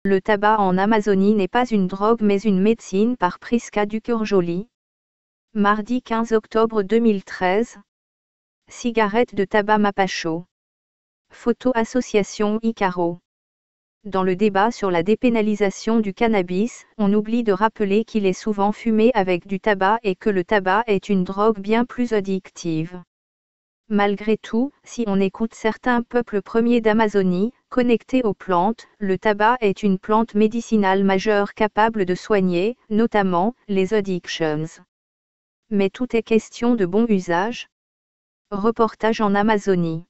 Le tabac en Amazonie n'est pas une drogue mais une médecine par Prisca Ducurjoli. Mardi 15 octobre 2013. Cigarette de tabac Mapacho. Photo association Icaro. Dans le débat sur la dépénalisation du cannabis, on oublie de rappeler qu'il est souvent fumé avec du tabac et que le tabac est une drogue bien plus addictive. Malgré tout, si on écoute certains peuples premiers d'Amazonie, connectés aux plantes, le tabac est une plante médicinale majeure capable de soigner, notamment, les addictions. Mais tout est question de bon usage. Reportage en Amazonie.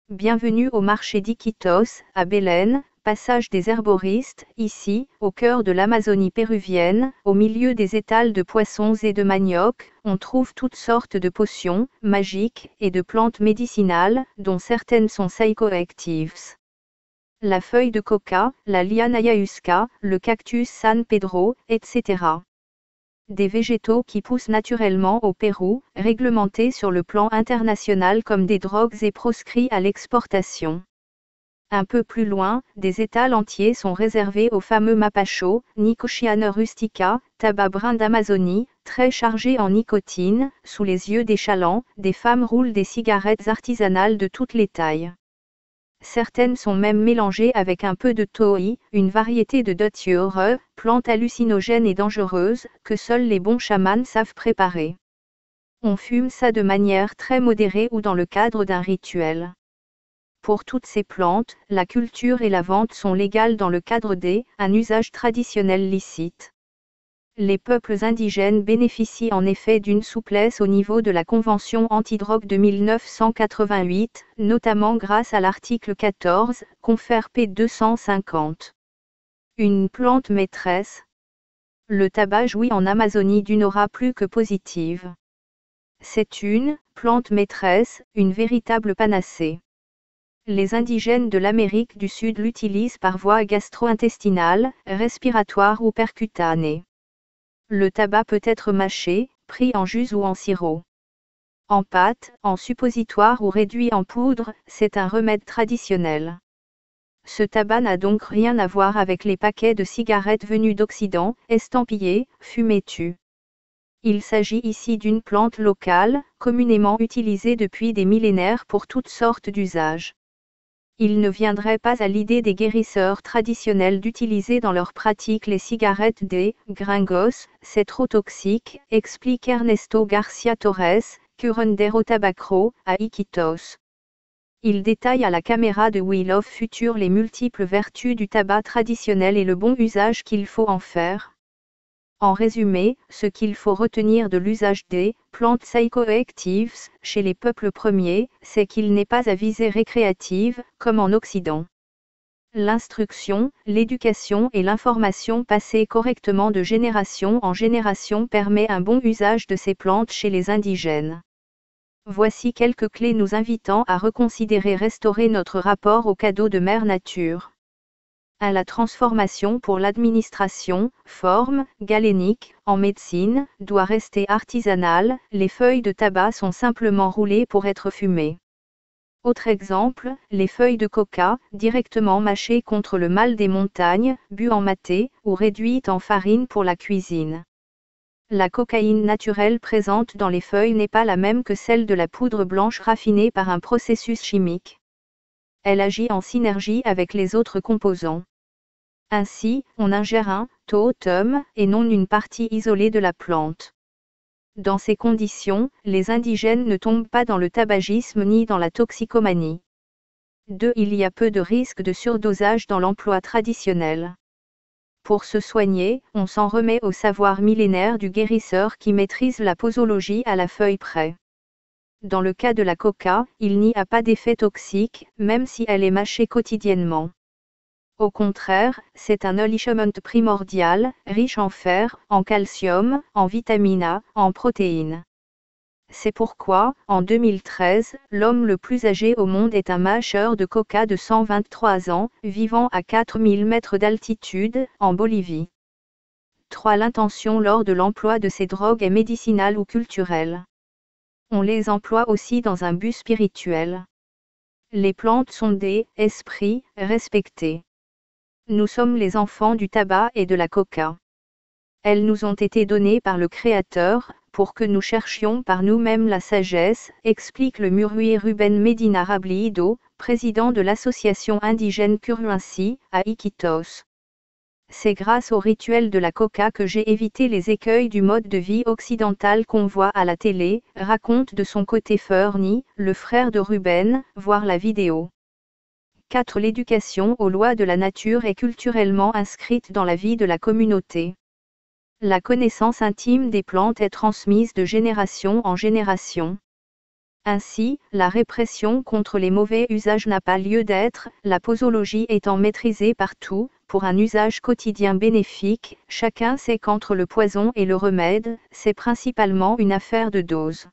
Bienvenue au marché d'Iquitos, à Belén, passage des herboristes, ici, au cœur de l'Amazonie péruvienne, au milieu des étals de poissons et de manioc, on trouve toutes sortes de potions, magiques, et de plantes médicinales, dont certaines sont psychoactives. La feuille de coca, la liane ayahuasca, le cactus San Pedro, etc. Des végétaux qui poussent naturellement au Pérou, réglementés sur le plan international comme des drogues et proscrits à l'exportation. Un peu plus loin, des étals entiers sont réservés au fameux Mapacho, Nicotiana rustica, tabac brun d'Amazonie, très chargé en nicotine. Sous les yeux des chalands, des femmes roulent des cigarettes artisanales de toutes les tailles. Certaines sont même mélangées avec un peu de tohi, une variété de datura, plante hallucinogène et dangereuse, que seuls les bons chamans savent préparer. On fume ça de manière très modérée ou dans le cadre d'un rituel. Pour toutes ces plantes, la culture et la vente sont légales dans le cadre un usage traditionnel licite. Les peuples indigènes bénéficient en effet d'une souplesse au niveau de la Convention antidrogue de 1988, notamment grâce à l'article 14, confère P 250. Une plante maîtresse. Le tabac jouit en Amazonie d'une aura plus que positive. C'est une plante maîtresse, une véritable panacée. Les indigènes de l'Amérique du Sud l'utilisent par voie gastro-intestinale, respiratoire ou percutanée. Le tabac peut être mâché, pris en jus ou en sirop. En pâte, en suppositoire ou réduit en poudre, c'est un remède traditionnel. Ce tabac n'a donc rien à voir avec les paquets de cigarettes venus d'Occident, estampillés « fumez tu ». Il s'agit ici d'une plante locale, communément utilisée depuis des millénaires pour toutes sortes d'usages. Il ne viendrait pas à l'idée des guérisseurs traditionnels d'utiliser dans leur pratique les cigarettes des gringos, c'est trop toxique, explique Ernesto Garcia Torres, curandero tabaco, à Iquitos. Il détaille à la caméra de Wheel of Future les multiples vertus du tabac traditionnel et le bon usage qu'il faut en faire. En résumé, ce qu'il faut retenir de l'usage des plantes psychoactives chez les peuples premiers, c'est qu'il n'est pas à visée récréative, comme en Occident. L'instruction, l'éducation et l'information passées correctement de génération en génération permet un bon usage de ces plantes chez les indigènes. Voici quelques clés nous invitant à restaurer notre rapport au cadeau de Mère Nature. À la transformation pour l'administration, forme, galénique, en médecine, doit rester artisanale, les feuilles de tabac sont simplement roulées pour être fumées. Autre exemple, les feuilles de coca, directement mâchées contre le mal des montagnes, bues en maté, ou réduites en farine pour la cuisine. La cocaïne naturelle présente dans les feuilles n'est pas la même que celle de la poudre blanche raffinée par un processus chimique. Elle agit en synergie avec les autres composants. Ainsi, on ingère un totem et non une partie isolée de la plante. Dans ces conditions, les indigènes ne tombent pas dans le tabagisme ni dans la toxicomanie. 2. Il y a peu de risque de surdosage dans l'emploi traditionnel. Pour se soigner, on s'en remet au savoir millénaire du guérisseur qui maîtrise la posologie à la feuille près. Dans le cas de la coca, il n'y a pas d'effet toxique, même si elle est mâchée quotidiennement. Au contraire, c'est un nourrissement primordial, riche en fer, en calcium, en vitamine A, en protéines. C'est pourquoi, en 2013, l'homme le plus âgé au monde est un mâcheur de coca de 123 ans, vivant à 4000 mètres d'altitude, en Bolivie. 3. L'intention lors de l'emploi de ces drogues est médicinale ou culturelle. On les emploie aussi dans un but spirituel. Les plantes sont des esprits respectés. Nous sommes les enfants du tabac et de la coca. Elles nous ont été données par le Créateur, pour que nous cherchions par nous-mêmes la sagesse, explique le Murui Ruben Medina Rablido, président de l'association indigène Curuinsi, à Iquitos. C'est grâce au rituel de la coca que j'ai évité les écueils du mode de vie occidental qu'on voit à la télé, raconte de son côté Fernie, le frère de Ruben, voir la vidéo. 4. L'éducation aux lois de la nature est culturellement inscrite dans la vie de la communauté. La connaissance intime des plantes est transmise de génération en génération. Ainsi, la répression contre les mauvais usages n'a pas lieu d'être, la posologie étant maîtrisée partout, pour un usage quotidien bénéfique, chacun sait qu'entre le poison et le remède, c'est principalement une affaire de dose.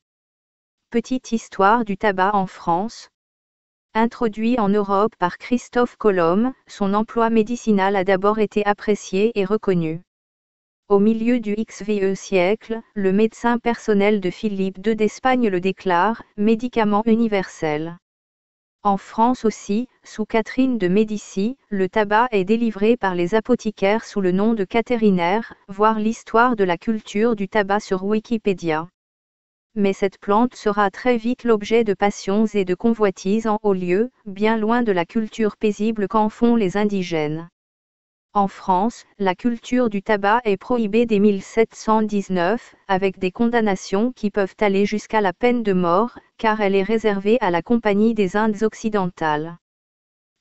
Petite histoire du tabac en France. Introduit en Europe par Christophe Colomb, son emploi médicinal a d'abord été apprécié et reconnu. Au milieu du XVe siècle, le médecin personnel de Philippe II d'Espagne le déclare « médicament universel ». En France aussi, sous Catherine de Médicis, le tabac est délivré par les apothicaires sous le nom de catérinaire, voir l'histoire de la culture du tabac sur Wikipédia. Mais cette plante sera très vite l'objet de passions et de convoitises en haut lieu, bien loin de la culture paisible qu'en font les indigènes. En France, la culture du tabac est prohibée dès 1719, avec des condamnations qui peuvent aller jusqu'à la peine de mort, car elle est réservée à la Compagnie des Indes occidentales.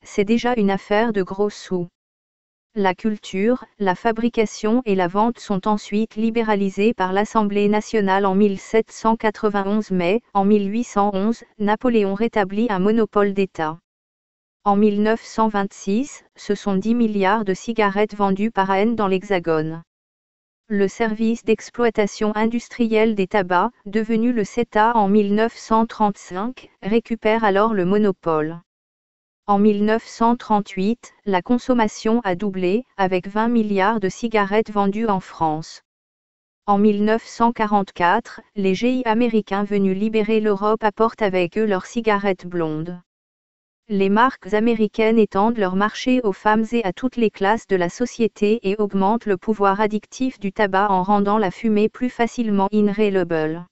C'est déjà une affaire de gros sous. La culture, la fabrication et la vente sont ensuite libéralisées par l'Assemblée nationale en 1791 mais, en 1811, Napoléon rétablit un monopole d'État. En 1926, ce sont 10 milliards de cigarettes vendues par an dans l'Hexagone. Le service d'exploitation industrielle des tabacs, devenu le CETA en 1935, récupère alors le monopole. En 1938, la consommation a doublé, avec 20 milliards de cigarettes vendues en France. En 1944, les GI américains venus libérer l'Europe apportent avec eux leurs cigarettes blondes. Les marques américaines étendent leur marché aux femmes et à toutes les classes de la société et augmentent le pouvoir addictif du tabac en rendant la fumée plus facilement inhalable.